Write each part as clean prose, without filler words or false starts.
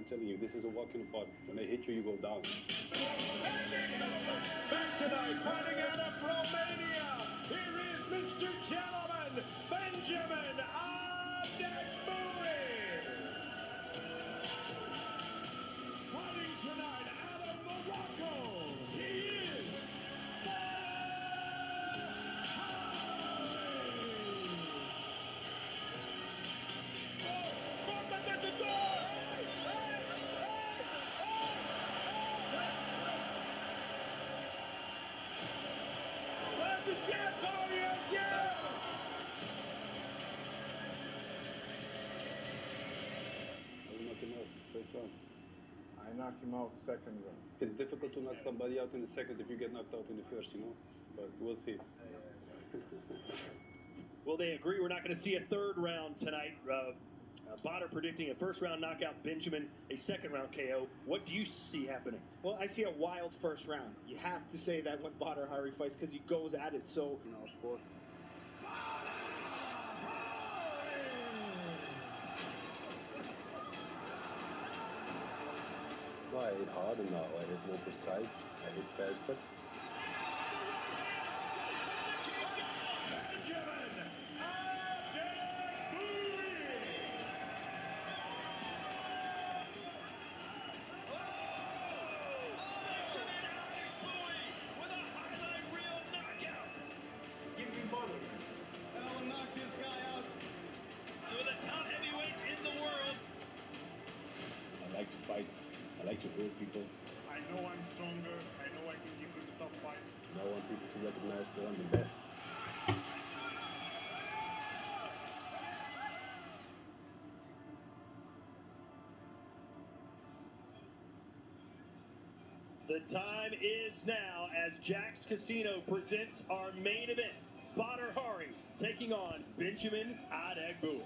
telling you, this is a walk in the park. When they hit you, you go down. Back tonight, fighting out of Romania, here is Mr. Gentleman, Benjamin Adebguyi. Fighting tonight out of Morocco, he is First round. I knocked him out second round. It's difficult to knock somebody out in the second if you get knocked out in the first, you know? But we'll see. Well, they agree we're not going to see a third round tonight. Badr predicting a first round knockout, Benjamin a second round KO. What do you see happening? Well, I see a wild first round. You have to say that when Badr Hari fights because he goes at it so. In our sport. No, I hit hard and now I hit more precise. I hit faster. I like to fight. I like to hurt people. I know I'm stronger. I know I can give you the tough fight. I want people to recognize that I'm the best. The time is now as Jack's Casino presents our main event. Badr Hari taking on Benjamin Adebguyi.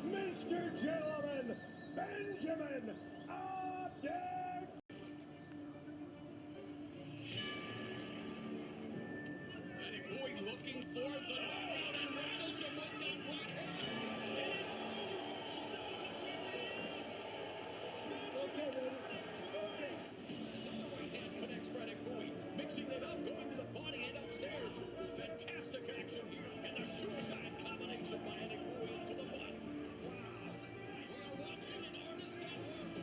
Mr. Gentleman, Benjamin Adebguyi. Adebguyi looking for the knockout and rattles him with that right hand. Mixing it up, going to the body and upstairs. Fantastic action here. And a shoe shine combination by Adebguyi to the butt. Wow. We are watching an artist at work.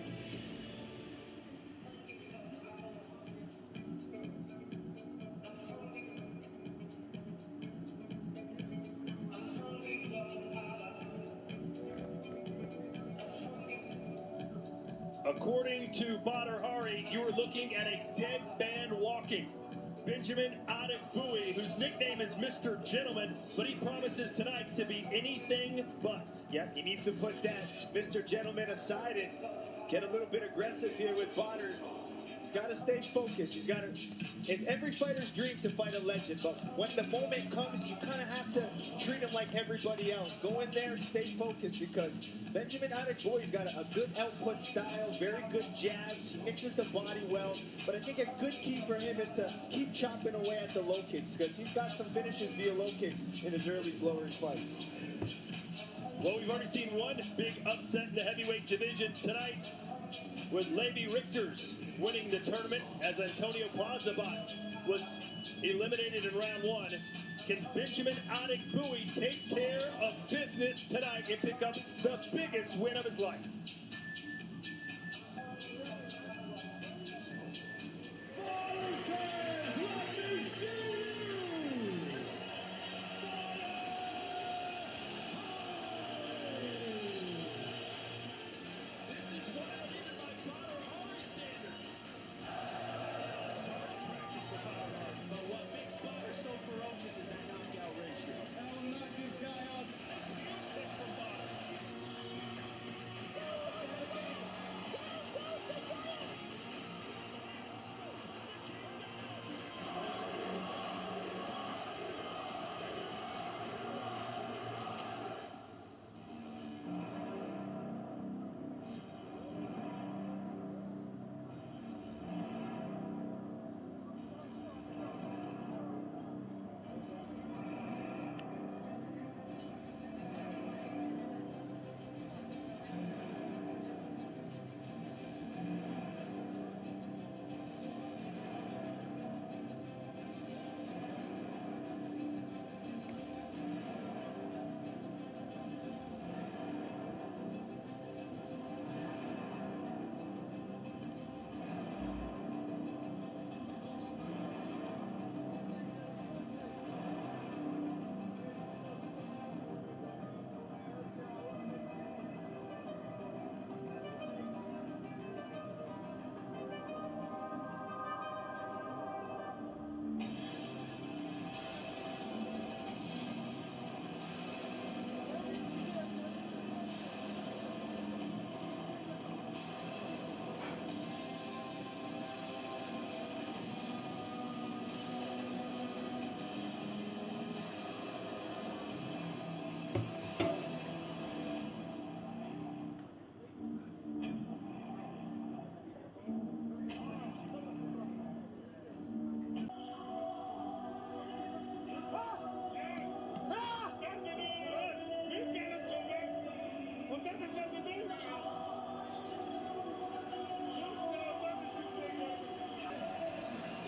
According to Badr Hari, you are looking at a dead man walking. Benjamin Adebguyi, whose nickname is Mr. Gentleman, but he promises tonight to be anything but. Yeah, he needs to put that Mr. Gentleman aside and get a little bit aggressive here with Badr. He's got to stay focused. He's got to. It's every fighter's dream to fight a legend, but when the moment comes, you kind of have to treat him like everybody else. Go in there, stay focused, because Benjamin Adebguyi's got a good output style, very good jabs. He mixes the body well, but I think a good key for him is to keep chopping away at the low kicks, because he's got some finishes via low kicks in his early flourish fights. Well, we've already seen one big upset in the heavyweight division tonight, with Levi Richters winning the tournament as Antonio Plazabat was eliminated in round one. Can Benjamin Adebguyi take care of business tonight and pick up the biggest win of his life?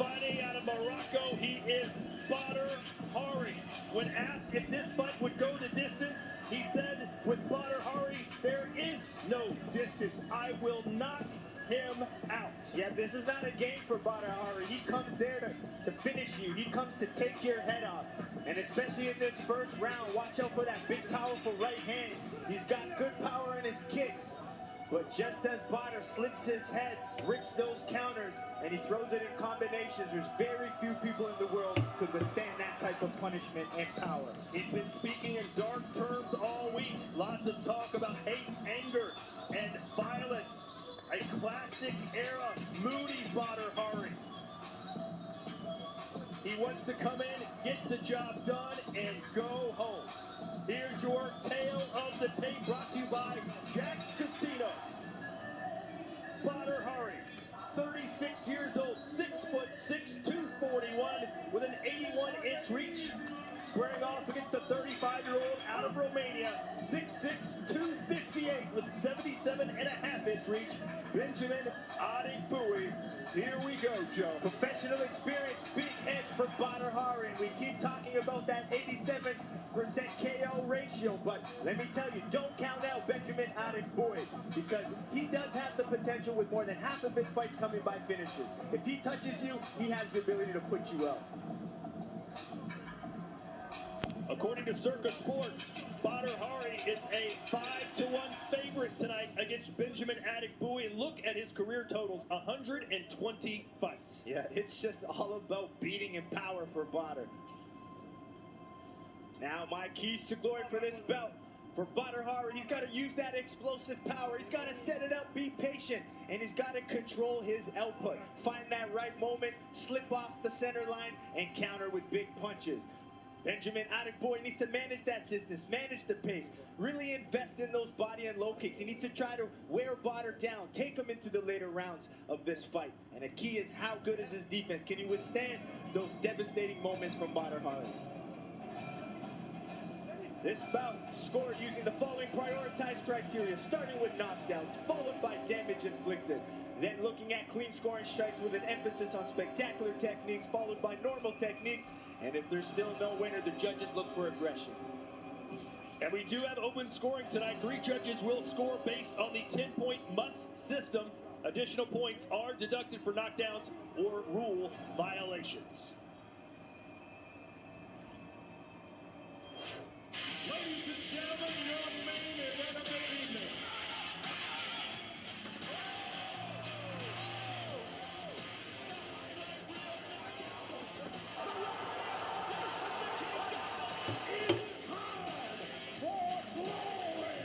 fighting out of Morocco. He is Badr Hari. When asked if this fight would go the distance, he said, with Badr Hari, there is no distance. I will knock him out. Yeah, this is not a game for Badr Hari. He comes there to finish you. He comes to take your head off. And especially in this first round, watch out for that big, powerful right hand. He's got good power in his kicks. But just as Badr slips his head, rips those counters, and he throws it in combinations, there's very few people in the world who could withstand that type of punishment and power. He's been speaking in dark terms all week. Lots of talk about hate, anger, and violence. A classic era, moody Badr Hari. He wants to come in, get the job done, and go home. Here's your tale of the tape, brought to you by Jack's Casino. Badr Hari, 36 years old, 6'6", 241, with an 81-inch reach. Squaring off against the 35-year-old out of Romania, 6'6", 258, with 77.5-inch reach, Benjamin Adebguyi. Here we go, Joe. Professional experience, big edge for Badr Hari. We keep talking about that 87% KO ratio, but let me tell you, don't count out Benjamin Adebguyi, because he does have the potential with more than half of his fights coming by finishes. If he touches you, he has the ability to put you out. According to Circa Sports, Badr Hari is a 5-1 favorite tonight against Benjamin Adebguyi. And look at his career totals, 120 fights. Yeah, it's just all about beating and power for Badr. Now my keys to glory for this belt. For Badr Hari, he's got to use that explosive power. He's got to set it up, be patient, and he's got to control his output. Find that right moment, slip off the center line, and counter with big punches. Benjamin Adebguyi needs to manage that distance, manage the pace, really invest in those body and low kicks. He needs to try to wear Badr down, take him into the later rounds of this fight. And the key is, how good is his defense? Can he withstand those devastating moments from Badr Hari? This bout scored using the following prioritized criteria, starting with knockdowns, followed by damage inflicted. Then looking at clean scoring strikes with an emphasis on spectacular techniques, followed by normal techniques. And if there's still no winner, the judges look for aggression. And we do have open scoring tonight. 3 judges will score based on the 10-point must system. Additional points are deducted for knockdowns or rule violations. Ladies and gentlemen, your main event of the evening. It's time for glory!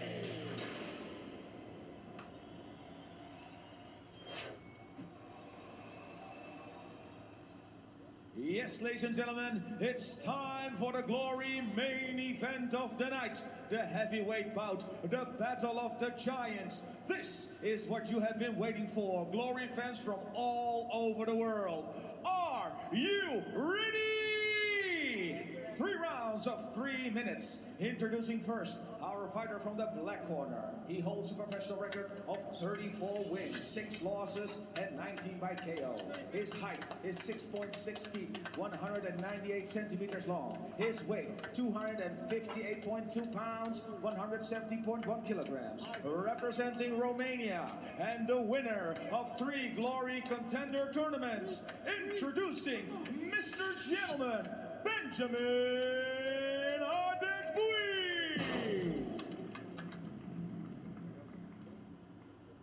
Yes, ladies and gentlemen, it's time for the glory main event of the night. The heavyweight bout, the Battle of the Giants. This is what you have been waiting for, glory fans from all over the world. Are you ready? 3 rounds of 3 minutes. Introducing first, our fighter from the black corner. He holds a professional record of 34 wins, 6 losses, and 19 by KO. His height is 6.6 feet, 198 centimeters long. His weight, 258.2 pounds, 170.1 kilograms. Representing Romania and the winner of 3 Glory Contender tournaments, introducing Mr. Gentleman, Benjamin Adebguyi.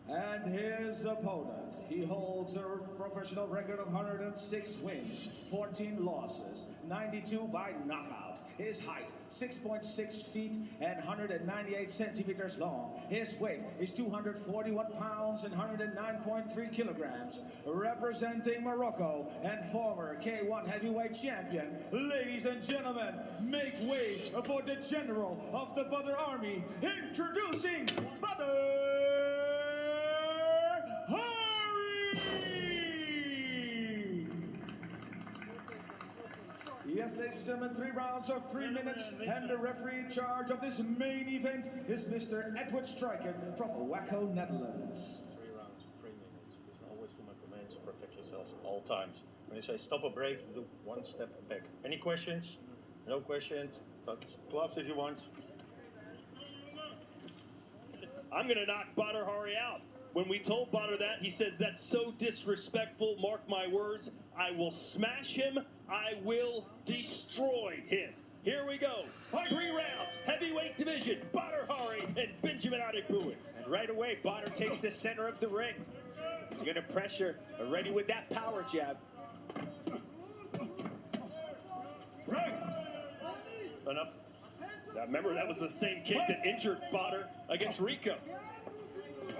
And his opponent, he holds a professional record of 106 wins, 14 losses, 92 by knockout. His height, 6.6 feet and 198 centimeters long. His weight is 241 pounds and 109.3 kilograms. Representing Morocco and former K1 heavyweight champion, ladies and gentlemen, make way for the general of the Badr Army, introducing Badr Hari! Yes, ladies and gentlemen, 3 rounds of 3 minutes, and the referee in charge of this main event is Mr. Edward Strijken from Waco, Netherlands. 3 rounds, 3 minutes. There's always to my commands. Protect yourselves at all times. When you say stop or break, do one step back. Any questions? No questions. Touch gloves if you want. I'm going to knock Badr Hari out. When we told Badr that, he says, that's so disrespectful. Mark my words. I will smash him. I will destroy him. Here we go. 3 rounds. Heavyweight division. Badr Hari and Benjamin Adebguyi. And right away, Badr takes the center of the ring. He's going to pressure, already with that power jab. Stand up. Now remember, that was the same kick that injured Badr against Rico.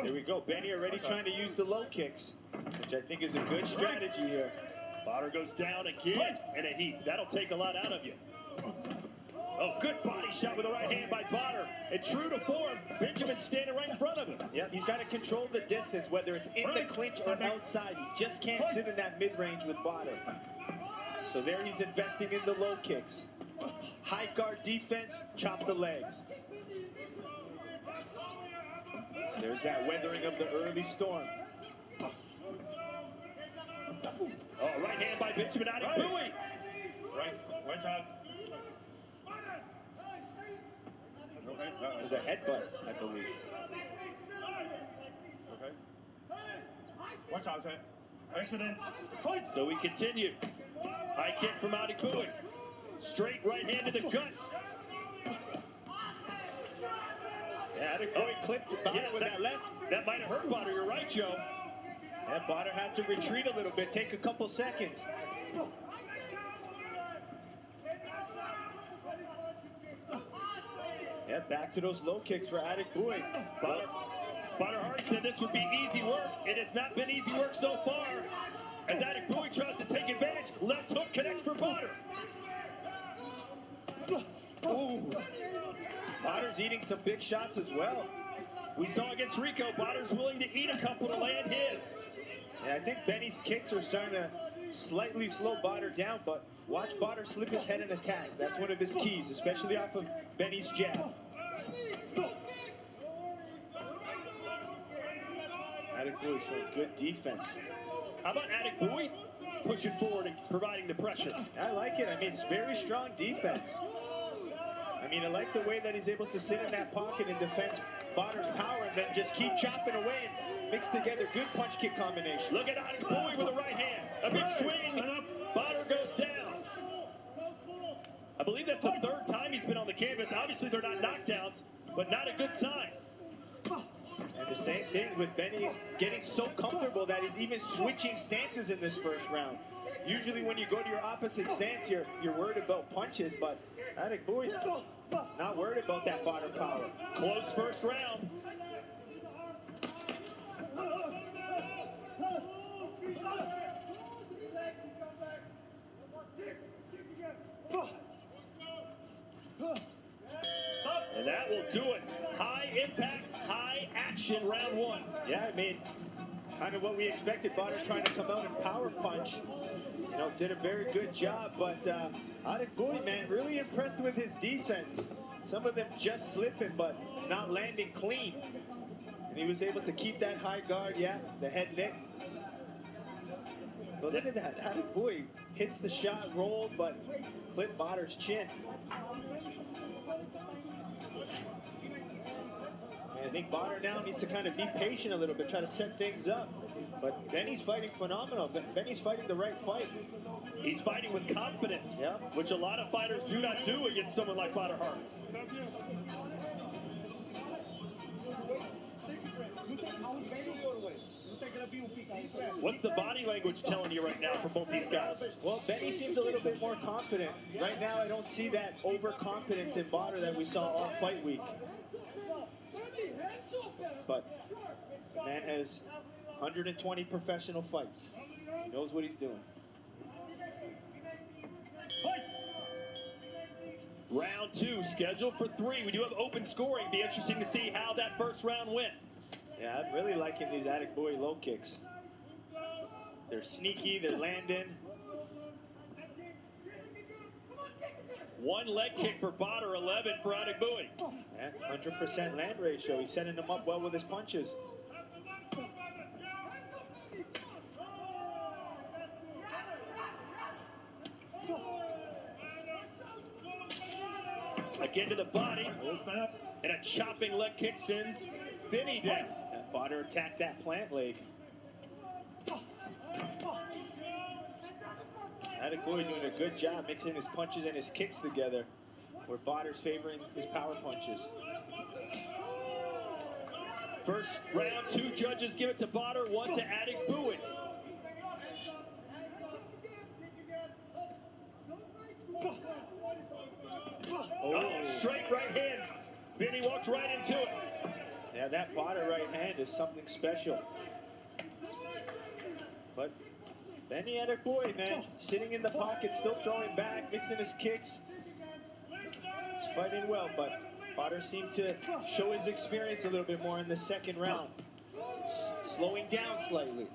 There we go. Benny already trying to use the low kicks, which I think is a good strategy here. Badr goes down again in a heap. That'll take a lot out of you. Oh, good body shot with the right hand by Badr. And true to form, Benjamin's standing right in front of him. Yeah, he's got to control the distance, whether it's in the clinch or outside. He just can't sit in that mid-range with Badr. So there he's investing in the low kicks. High guard defense, chop the legs. There's that weathering of the early storm. Oh, right hand by Benjamin Adebguyi. Right side. Okay. There's a headbutt, I believe. Okay. Watch out, sir. Accident. Fight. So we continue. High kick from Adebguyi. Straight right hand to the gut. Yeah, Adebguyi clipped Badr with that left. That might have hurt Badr. You're right, Joe. And Badr had to retreat a little bit, take a couple seconds. Yeah, back to those low kicks for Adebguyi. Badr Hari said this would be easy work. It has not been easy work so far. As Adebguyi tries to take advantage, left hook connects for Badr. Ooh. Badr's eating some big shots as well. We saw against Rico, Badr's willing to eat a couple to land his. Yeah, I think Benny's kicks are starting to slightly slow Badr down, but watch Badr slip his head and attack. That's one of his keys, especially off of Benny's jab. Adebguyi showing good defense. How about Adebguyi pushing forward and providing the pressure? I like it. I mean, it's very strong defense. I mean, I like the way that he's able to sit in that pocket and defend Badr's power and then just keep chopping away and mix together good punch-kick combination. Look at Adebguyi with the right hand. A big swing. Badr goes down. I believe that's the 3rd time he's been on the canvas. Obviously, they're not knockdowns, but not a good sign. And the same thing with Benny getting so comfortable that he's even switching stances in this first round. Usually when you go to your opposite stance, you're worried about punches, but Adebguyi not worried about that Badr power. Close first round. And that will do it. High impact, high action, round 1. Yeah, I mean, kind of what we expected. Badr trying to come out and power punch. You know, did a very good job, but Adebguyi, man, really impressed with his defense. Some of them just slipping, but not landing clean. And he was able to keep that high guard, yeah, the head nick. But look at that, Adebguyi hits the shot, rolled, but clipped Badr's chin. And I think Badr now needs to kind of be patient a little bit, try to set things up. But Benny's fighting phenomenal. Benny's fighting the right fight. He's fighting with confidence, yeah, which a lot of fighters do not do against someone like Badr Hari. What's the body language telling you right now for both these guys? Well, Benny seems a little bit more confident. Right now, I don't see that overconfidence in Badr that we saw all fight week. But the man has 120 professional fights. He knows what he's doing. Round 2 scheduled for 3. We do have open scoring. Be interesting to see how that first round went. Yeah, I'm really liking these Adebguyi low kicks. They're sneaky, they're landing. One leg kick for Badr, 11 for Adebguyi. Yeah, 100% land ratio. He's setting them up well with his punches. into the body. And a chopping leg kick sends Benny down. And Badr attacked that plant leg. Adebguyi doing a good job mixing his punches and his kicks together, where Badr's favoring his power punches. First round, 2 judges give it to Badr, 1 to Adebguyi. Oh, straight right hand. Benny walked right into it. Yeah, that Badr right hand is something special. But Benny Adebguyi, man, sitting in the pocket, still throwing back, mixing his kicks. He's fighting well, but Badr seemed to show his experience a little bit more in the second round. Slowing down slightly.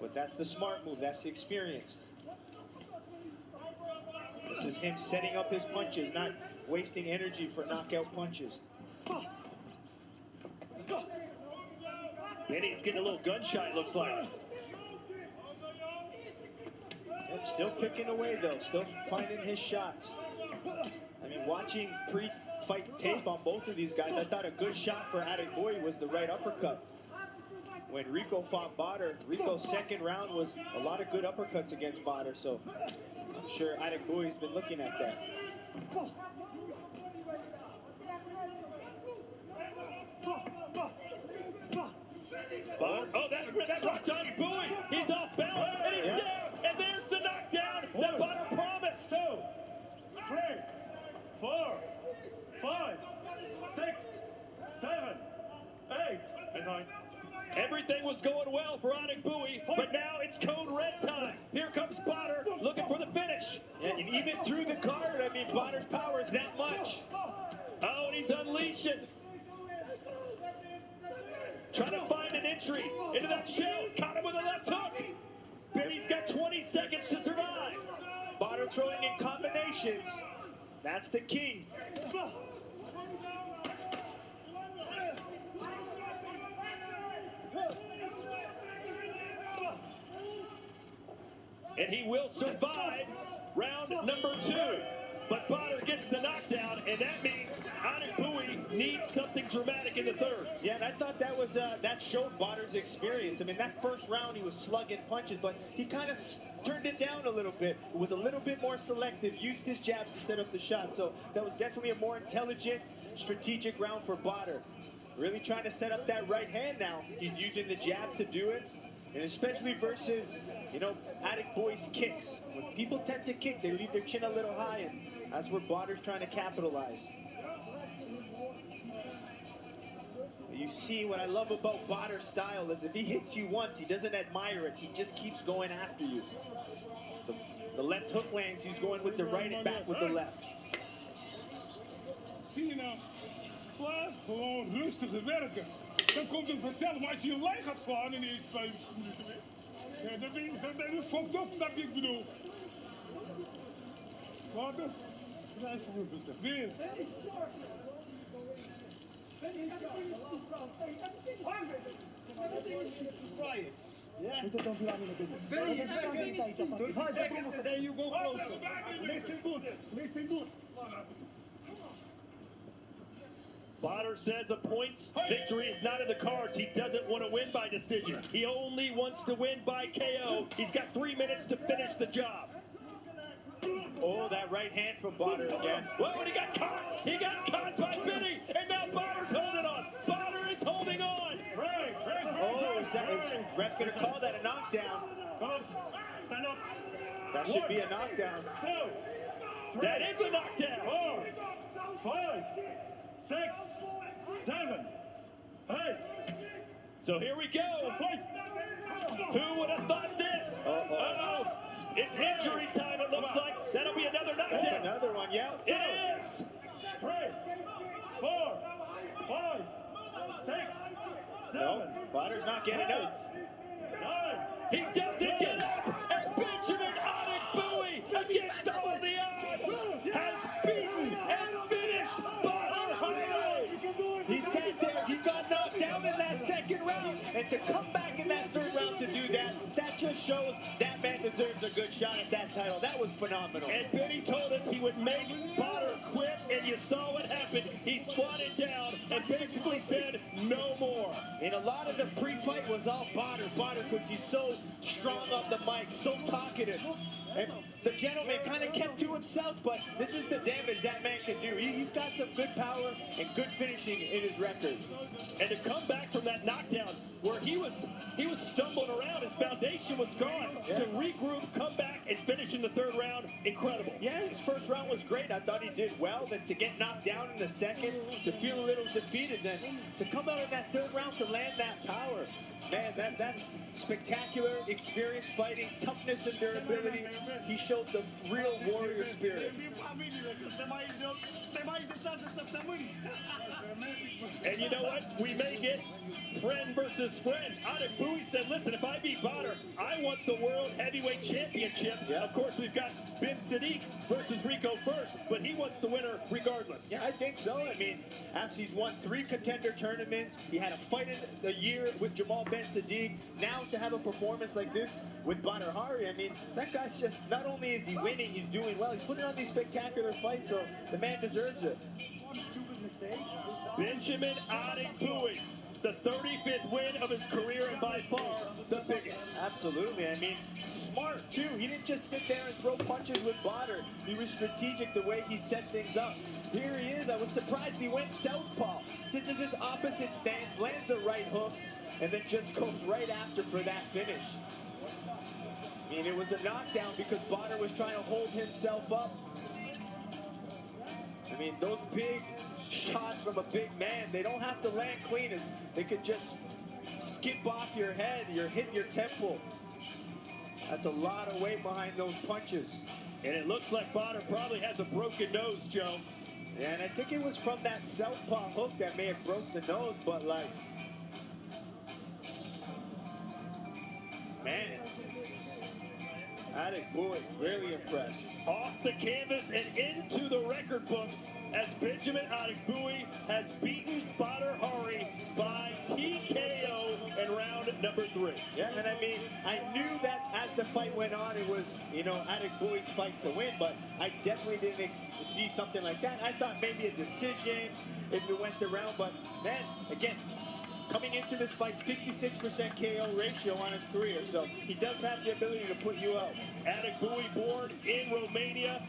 But that's the smart move, that's the experience. This is him setting up his punches, not wasting energy for knockout punches. Benny's getting a little gun shy, it looks like. Yep, still picking away though, still finding his shots. I mean, watching pre-fight tape on both of these guys, I thought a good shot for Adebguyi was the right uppercut. When Rico fought Badr, Rico's second round was a lot of good uppercuts against Badr, so I'm sure Adebguyi's been looking at that. Oh, that rocked Adebguyi. He's off balance, and he's down. And there's the knockdown that Badr promised. 2, 3, 4, 5, 6, 7, 8. Everything was going well for Adebguyi, but now it's code red time. Here comes Badr looking for the finish. Yeah, and even through the card, I mean, Badr's power is that much. Oh, and he's unleashing. Trying to find an entry into that shell. Caught him with a left hook. Benny's got 20 seconds to survive. Badr throwing in combinations. That's the key. And he will survive round number 2. But Badr gets the knockdown, and that means Adebguyi needs something dramatic in the third. Yeah, and I thought that was that showed Badr's experience. I mean, that first round he was slugging punches, but he kind of turned it down a little bit. It was a little bit more selective, used his jabs to set up the shot. So that was definitely a more intelligent, strategic round for Badr. Really trying to set up that right hand now. He's using the jab to do it. And especially versus, Adebguyi's kicks. When people tend to kick, they leave their chin a little high, and that's where Badr's trying to capitalize. You see, what I love about Badr's style is if he hits you once, he doesn't admire it. He just keeps going after you. The left hook lands, he's going with the right and back with the left. Zie je nou, blijf gewoon rustig werken. Dan komt het vanzelf, maar als je je lijn gaat slaan in de eerste 5 minuten, ja, dan ben je fokt op, snap je ik bedoel. Water, weer. Yeah. 30 seconds, then you go closer. Listen good, listen good. Badr says a points victory is not in the cards. He doesn't want to win by decision. He only wants to win by KO. He's got 3 minutes to finish the job. Oh, that right hand from Badr again. Well, and he got caught. He got caught by Benny, and now Badr's holding on. Badr is holding on. Oh, is ref going to call that a knockdown? Stand up. That should be a knockdown. 2, 3, That is a knockdown. 4, 5, 6, 7, 8. So here we go. Who would have thought this? Uh-oh. It's injury time, it looks like. That'll be another knockdown. That's another one, yeah. It is. 3, 4, 5, 6, 7. No, Badr's not getting up. 9. He doesn't get up, and Benjamin Adebguyi, against all the odds, has beaten and finished Badr Hari. He sat there, he got knocked down in that second round, and to come back in that third round to do that, that just shows that man deserves a good shot at that title. That was phenomenal. And Benny told us he would make Badr quit and you saw what happened. He squatted down and basically said, no more. And a lot of the pre-fight was all Badr, because he's so strong on the mic, so talkative. And the gentleman kind of kept to himself, but this is the damage that man can do. He's got some good power and good finishing in his record. And to come back from that knockdown where he was stumbling around, his foundation was gone. Yeah. To regroup, come back, and finish in the third round, incredible. Yeah, his first round was great. I thought he did well. Then to get knocked down in the second, to feel a little defeated, then to come out in that third round to land that power. Man, that's spectacular experience fighting, toughness and durability. He showed the real warrior spirit. And you know what? We may get friend versus friend. Adebguyi said, listen, if I beat Badr, I want the World Heavyweight Championship. Yeah. Of course, we've got Bin Sadiq versus Rico first, but he wants the winner regardless. Yeah, I think so. I mean, actually, he's won 3 contender tournaments. He had a fight in the year with Jamal Ben Sadiq. Now to have a performance like this with Badr Hari, I mean, that guy's just, not only is he winning, he's doing well. He's putting on these spectacular fights, so the man deserves it. Benjamin Adebguyi, the 35th win of his career and by far the biggest. Absolutely. I mean, smart too. He didn't just sit there and throw punches with Badr. He was strategic the way he set things up. Here he is. I was surprised he went southpaw. This is his opposite stance, lands a right hook, and then just goes right after for that finish. I mean, it was a knockdown because Badr was trying to hold himself up. I mean, those big shots from a big man, they don't have to land clean. They could just skip off your head, hit your temple. That's a lot of weight behind those punches. And it looks like Badr probably has a broken nose, Joe. Yeah, and I think it was from that southpaw hook that may have broke the nose, but like, man, Adebguyi, really impressed. Off the canvas and into the record books as Benjamin Adebguyi has beaten Badr Hari by TKO in round number 3. Yeah, and I mean, I knew that as the fight went on, it was, you know, Adebguyi's fight to win, but I definitely didn't see something like that. I thought maybe a decision if it went the round, but man, again, coming into this fight, 56% KO ratio on his career, so he does have the ability to put you out. Adebguyi, born in Romania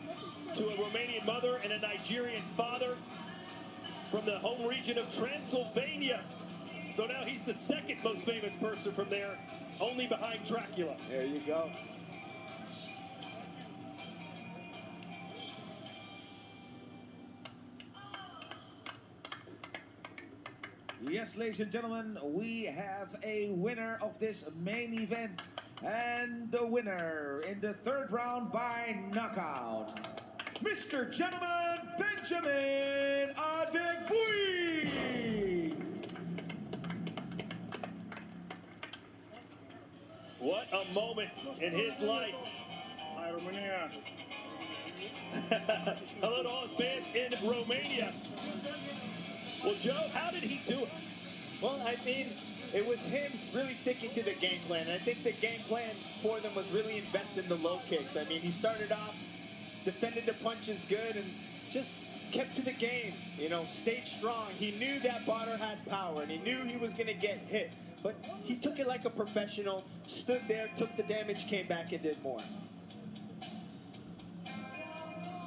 to a Romanian mother and a Nigerian father from the home region of Transylvania. So now he's the second most famous person from there, only behind Dracula. There you go. Yes, ladies and gentlemen, we have a winner of this main event. And the winner in the third round by knockout, Mr. Gentleman Benjamin Adebguyi. What a moment in his life. Hi, Romania. Hello to all his fans in Romania. Well, Joe, how did he do it? Well, I mean, it was him really sticking to the game plan. And I think the game plan for them was really invest in the low kicks. I mean, he started off, defended the punches good, and just kept to the game. You know, stayed strong. He knew that Badr had power, and he knew he was going to get hit. But he took it like a professional, stood there, took the damage, came back, and did more.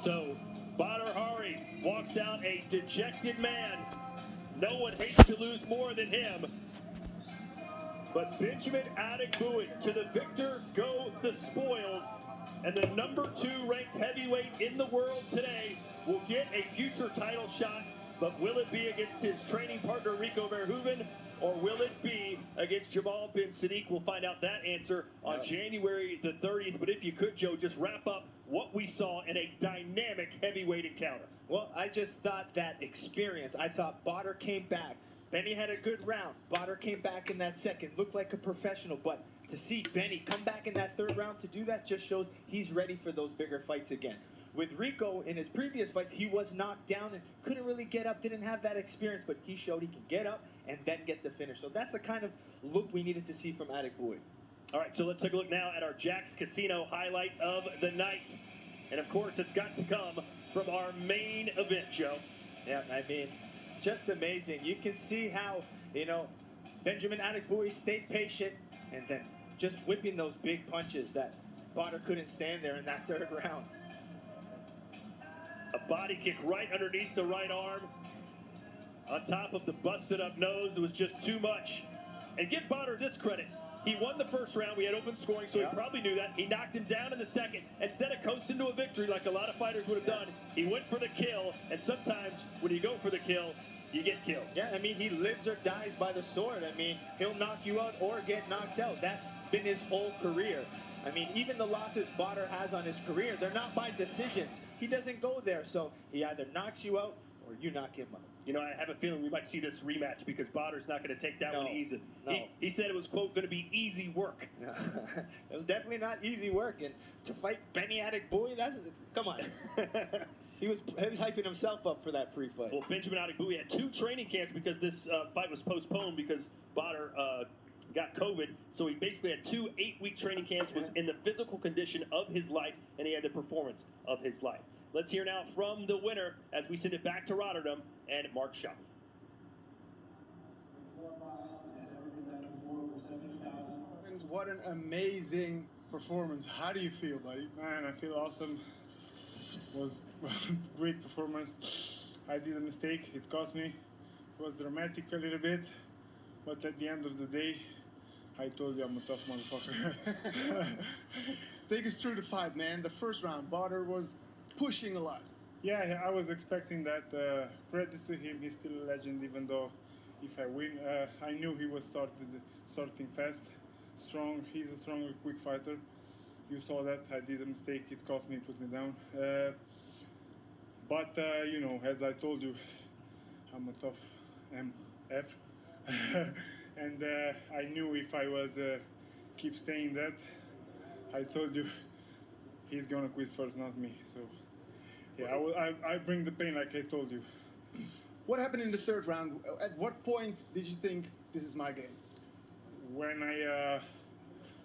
So, Badr Hari walks out a dejected man. No one hates to lose more than him. But Benjamin Adebguyi, to the victor go the spoils. And the number 2 ranked heavyweight in the world today will get a future title shot. But will it be against his training partner Rico Verhoeven, or will it be against Jamal Bin Sadiq? We'll find out that answer on January the 30th. But if you could, Joe, just wrap up what we saw in a dynamic heavyweight encounter. Well, I just thought that experience. I thought Badr came back. Benny had a good round. Badr came back in that second, looked like a professional. But to see Benny come back in that third round to do that just shows he's ready for those bigger fights again. With Rico, in his previous fights, he was knocked down and couldn't really get up, didn't have that experience, but he showed he can get up and then get the finish. So that's the kind of look we needed to see from Adebguyi. All right, so let's take a look now at our Jack's Casino highlight of the night. And of course, it's got to come from our main event, Joe. Yeah, I mean, just amazing. You can see how, you know, Benjamin Adebguyi stayed patient and then just whipping those big punches that Badr couldn't stand there in that third round. A body kick right underneath the right arm. On top of the busted up nose, it was just too much. And give Badr this credit. He won the first round. We had open scoring, so he probably knew that. He knocked him down in the second. Instead of coasting to a victory like a lot of fighters would have done, he went for the kill. And sometimes when you go for the kill, you get killed. Yeah, I mean, he lives or dies by the sword. I mean, he'll knock you out or get knocked out. That's been his whole career. I mean, even the losses Badr has on his career, they're not by decisions. He doesn't go there, so he either knocks you out or you knock him out. You know, I have a feeling we might see this rematch because Badr's not going to take that one easy. No. He said it was, quote, going to be easy work. It was definitely not easy work. And to fight Benny Adebguyi, come on. He was hyping himself up for that pre-fight. Well, Benjamin Adebguyi had 2 training camps because this fight was postponed because Badr got COVID. So he basically had 2 8-week training camps, was in the physical condition of his life, and he had the performance of his life. Let's hear now from the winner as we send it back to Rotterdam and Mark Shaw. What an amazing performance. How do you feel, buddy? Man, I feel awesome. It was a great performance. I did a mistake. It cost me. It was dramatic a little bit. But at the end of the day, I told you I'm a tough motherfucker. Take us through the fight, man. The first round, Badr was pushing a lot. Yeah, I was expecting that. Credit to him, he's still a legend, even though if I win, I knew he was starting fast, strong. He's a strong, quick fighter. You saw that. I did a mistake. It cost me, put me down. But you know, as I told you, I'm a tough MF. And I knew if I was keep staying that, I told you, he's gonna quit first, not me. So yeah, I bring the pain like I told you. What happened in the third round? At what point did you think this is my game? When I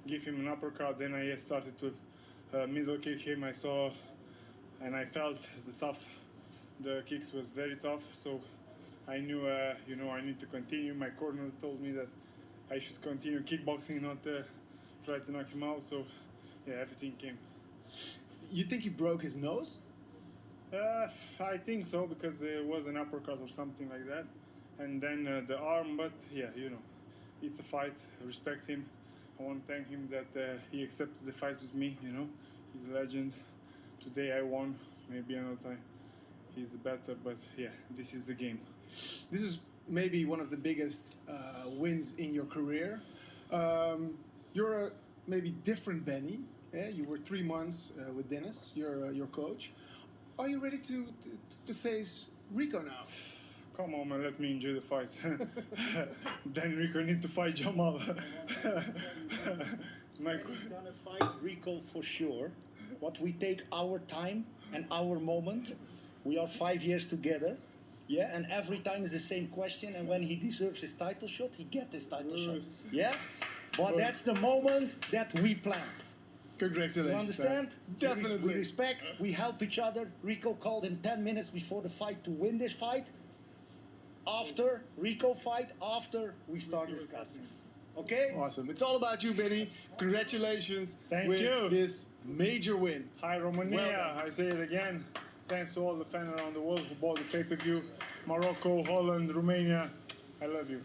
give him an uppercut, then I started to middle kick him. I saw and I felt the kicks was very tough. So I knew, you know, I need to continue. My corner told me that I should continue kickboxing, not try to knock him out. So yeah, everything came. You think he broke his nose? I think so, because it was an uppercut or something like that. And then the arm, but yeah, you know, it's a fight. I respect him. I want to thank him that he accepted the fight with me, you know. He's a legend. Today I won, maybe another time he's better, but yeah, this is the game. This is maybe one of the biggest wins in your career. You're a maybe different Benny. Yeah? You were 3 months with Dennis, your coach. Are you ready to face Rico now? Come on, man, let me enjoy the fight. Then Rico need to fight Jamal. He's gonna fight Rico for sure. But we take our time and our moment. We are 5 years together. Yeah, and every time is the same question. And when he deserves his title shot, he gets his title shot. Yeah? But that's the moment that we plan. Congratulations. You understand? Definitely. We respect, we help each other. Rico called him 10 minutes before the fight to win this fight. After Rico fight, after we start discussing. Okay? Awesome. It's all about you, Benny. Congratulations Thank you. This major win. Hi, Romania. Well I say it again. Thanks to all the fans around the world who bought the pay-per-view. Morocco, Holland, Romania. I love you.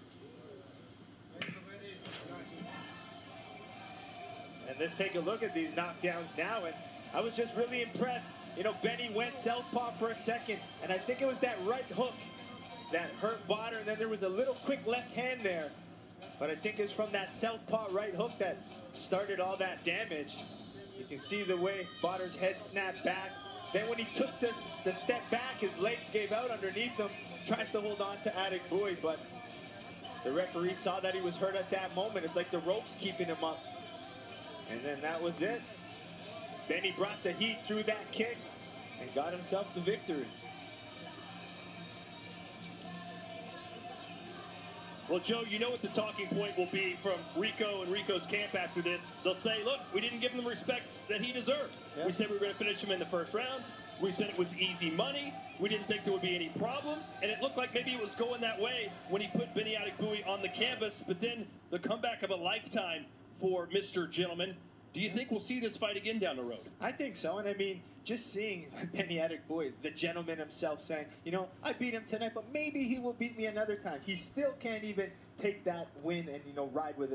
And let's take a look at these knockdowns now. And I was just really impressed. You know, Benny went southpaw for a second, and I think it was that right hook that hurt Badr, and then there was a little quick left hand there. But I think it was from that southpaw right hook that started all that damage. You can see the way Badr's head snapped back. Then when he took the step back, his legs gave out underneath him. Tries to hold on to Adebguyi, but the referee saw that he was hurt at that moment. It's like the ropes keeping him up. And then that was it. Benny brought the heat through that kick and got himself the victory. Well, Joe, you know what the talking point will be from Rico and Rico's camp after this. They'll say, look, we didn't give him the respect that he deserved. Yeah. We said we were going to finish him in the first round. We said it was easy money. We didn't think there would be any problems, and it looked like maybe it was going that way when he put Benny Adebguyi on the canvas. But then the comeback of a lifetime for Mr. Gentleman. Do you think we'll see this fight again down the road? I think so, and I mean, just seeing Benny Adebguyi, the gentleman himself, saying, you know, I beat him tonight, but maybe he will beat me another time. He still can't even take that win and, you know, ride with it.